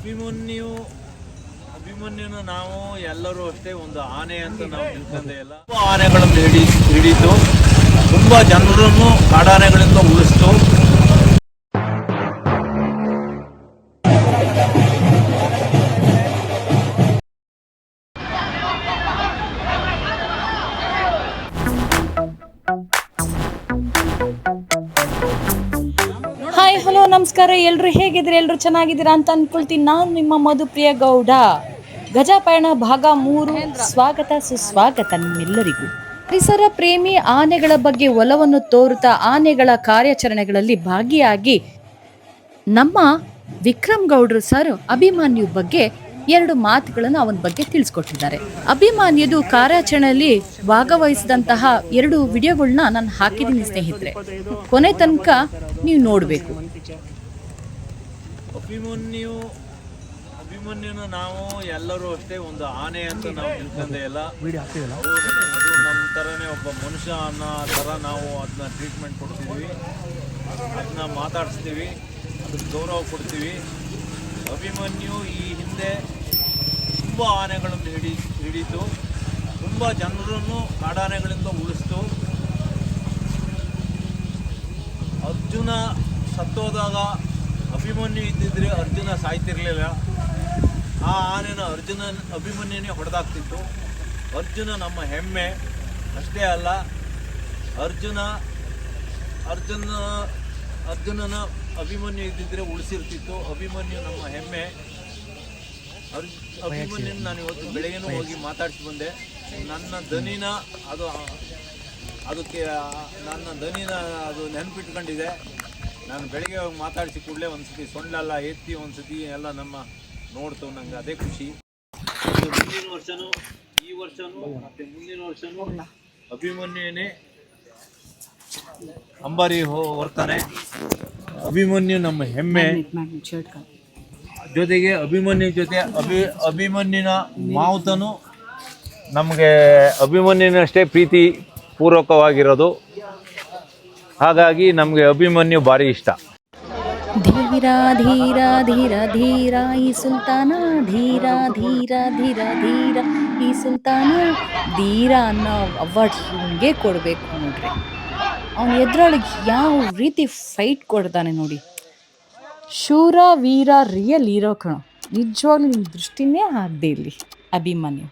ಅಭಿಮನ್ಯು ಅಭಿಮನ್ಯುನ ನಾವು ಎಲ್ಲರೂ ಅಷ್ಟೇ ಒಂದು ಆನೆ ಅಂತ ನಾವು ತಿಳ್ಕೊಂಡೇ ಇಲ್ಲ. ಆನೆಗಳನ್ನು ಹಿಡಿತು, ತುಂಬಾ ಜನರನ್ನು ಕಾಡಾನೆಗಳಿಂದ ಉಳಿಸ್ತು. ಹಾಯ್ ಹಲೋ ನಮಸ್ಕಾರ. ಎಲ್ಲರೂ ಹೇಗಿದ್ದೀರಿ? ಎಲ್ಲರೂ ಚೆನ್ನಾಗಿದ್ದೀರಾ ಅಂತ ಅನ್ಕೊಳ್ತೀನಿ. ನಾನು ನಿಮ್ಮ ಮಧುಪ್ರಿಯ ಗೌಡ. ಗಜಪಯಣ ಭಾಗ 3 ಸ್ವಾಗತ ಸುಸ್ವಾಗತ ನಿಮ್ಮೆಲ್ಲರಿಗೂ. ಪರಿಸರ ಪ್ರೇಮಿ ಆನೆಗಳ ಬಗ್ಗೆ ಒಲವನ್ನು ತೋರುತ್ತಾ ಆನೆಗಳ ಕಾರ್ಯಾಚರಣೆಗಳಲ್ಲಿ ಭಾಗಿಯಾಗಿ ನಮ್ಮ ವಿಕ್ರಮ್ ಗೌಡ್ರು ಸರ್ ಅಭಿಮನ್ಯು ಬಗ್ಗೆ 2 ಮಾತುಗಳನ್ನು ಅವನ ಬಗ್ಗೆ ತಿಳಿಸ್ಕೊಟ್ಟಿದ್ದಾರೆ. ಅಭಿಮನ್ಯುದು ಕಾರ್ಯಾಚರಣೆಯಲ್ಲಿ ಭಾಗವಹಿಸಿದಂತಹ 2 ವಿಡಿಯೋಗಳನ್ನ ನಾನು ಹಾಕಿದ್ದೀನಿ ಸ್ನೇಹಿತರೆ, ಕೊನೆ ತನಕ ನೀವು ನೋಡಬೇಕು. ಅಭಿಮನ್ಯುನ ನಾವು ಎಲ್ಲರೂ ಅಷ್ಟೇ ಒಂದು ಆನೆ ಅಂತ ನಾವು ತಿಳ್ಕೊಂಡೇ ಇಲ್ಲ. ಅದು ನಮ್ಮ ಥರನೇ ಒಬ್ಬ ಮನುಷ್ಯ ಅನ್ನೋ ಥರ ನಾವು ಅದನ್ನ ಟ್ರೀಟ್ಮೆಂಟ್ ಕೊಡ್ತೀವಿ, ಅದನ್ನ ಮಾತಾಡಿಸ್ತೀವಿ, ಅದಕ್ಕೆ ಗೌರವ ಕೊಡ್ತೀವಿ. ಅಭಿಮನ್ಯು ಈ ಹಿಂದೆ ತುಂಬ ಆನೆಗಳನ್ನು ಹಿಡಿತು, ತುಂಬ ಜನರನ್ನು ಕಾಡಾನೆಗಳಿಂದ ಉಳಿಸ್ತು. ಅರ್ಜುನ ಸತ್ತೋದಾಗ ಅಭಿಮನ್ಯು ಇದ್ದಿದ್ರೆ ಅರ್ಜುನ ಸಾಯ್ತಿರ್ಲಿಲ್ಲ. ಆ ಆನೆನ ಅಭಿಮನ್ಯುನೇ ಹೊಡೆದಾಕ್ತಿತ್ತು. ಅರ್ಜುನ ನಮ್ಮ ಹೆಮ್ಮೆ. ಅಷ್ಟೇ ಅಲ್ಲ, ಅರ್ಜುನನ ಅಭಿಮನ್ಯು ಇದ್ದಿದ್ರೆ ಉಳಿಸಿರ್ತಿತ್ತು. ಅಭಿಮನ್ಯು ನಮ್ಮ ಹೆಮ್ಮೆ. ಅಭಿಮನ್ಯುನ ನಾನು ಇವತ್ತು ಬೆಳಗ್ಗೆನೂ ಹೋಗಿ ಮಾತಾಡಿಸಿ ಬಂದೆ. ನನ್ನ ದನಿನ ಅದಕ್ಕೆ ನನ್ನ ದನಿನ ಅದು ನೆನಪಿಟ್ಕೊಂಡಿದೆ. ನಾನು ಬೆಳಗ್ಗೆ ಹೋಗಿ ಮಾತಾಡಿಸಿ ಕೂಡಲೇ ಒಂದ್ಸತಿ ಸೊಂಡೆಲ್ಲ ಎತ್ತಿ ಒಂದ್ಸತಿ ಎಲ್ಲ ನಮ್ಮ ನೋಡ್ತು. ನಂಗೆ ಅದೇ ಖುಷಿ. ಮುಂದಿನ ವರ್ಷನೂ ಈ ವರ್ಷನೂ ಮತ್ತೆ ಮುಂದಿನ ವರ್ಷನೂ ಅಭಿಮನ್ಯುನೇ ಅಂಬಾರಿ ಹೊರ್ತಾನೆ. ಅಭಿಮನ್ಯು ನಮ್ಮ ಹೆಮ್ಮೆ. ಜೊತೆಗೆ ಅಭಿಮನ್ಯು ಜೊತೆ ಅಭಿಮನ್ಯುನ ಮಾವುತನು ನಮಗೆ ಅಭಿಮನ್ಯುನಷ್ಟೇ ಪ್ರೀತಿ ಪೂರ್ವಕವಾಗಿರೋದು. ಹಾಗಾಗಿ ನಮಗೆ ಅಭಿಮನ್ಯು ಭಾರಿ ಇಷ್ಟ. ಧೀರ ಧೀರ ಧೀರ ಧೀರ ಈ ಸುಲ್ತಾನ, ಧೀರ ಧೀರ ಧೀರ ಧೀರ ಈ ಸುಲ್ತಾನ. ಧೀರ ಅನ್ನೋ ಅವಾರ್ಡ್ ಇವನಿಗೆ ಕೊಡಬೇಕು ನೋಡ್ರಿ. ಅವನು ಎದುರೊಳಗೆ ಯಾವ ರೀತಿ ಫೈಟ್ ಕೊಡ್ತಾನೆ ನೋಡಿ. ಶೂರ ವೀರ ರಿಯಲ್ ಹೀರೋ ಕಣೋ. ನಿಜವಾಗ್ಲೂ ನಿಮ್ಮ ದೃಷ್ಟಿನೇ ಆಗದೆ ಇಲ್ಲಿ ಅಭಿಮನ್ಯು.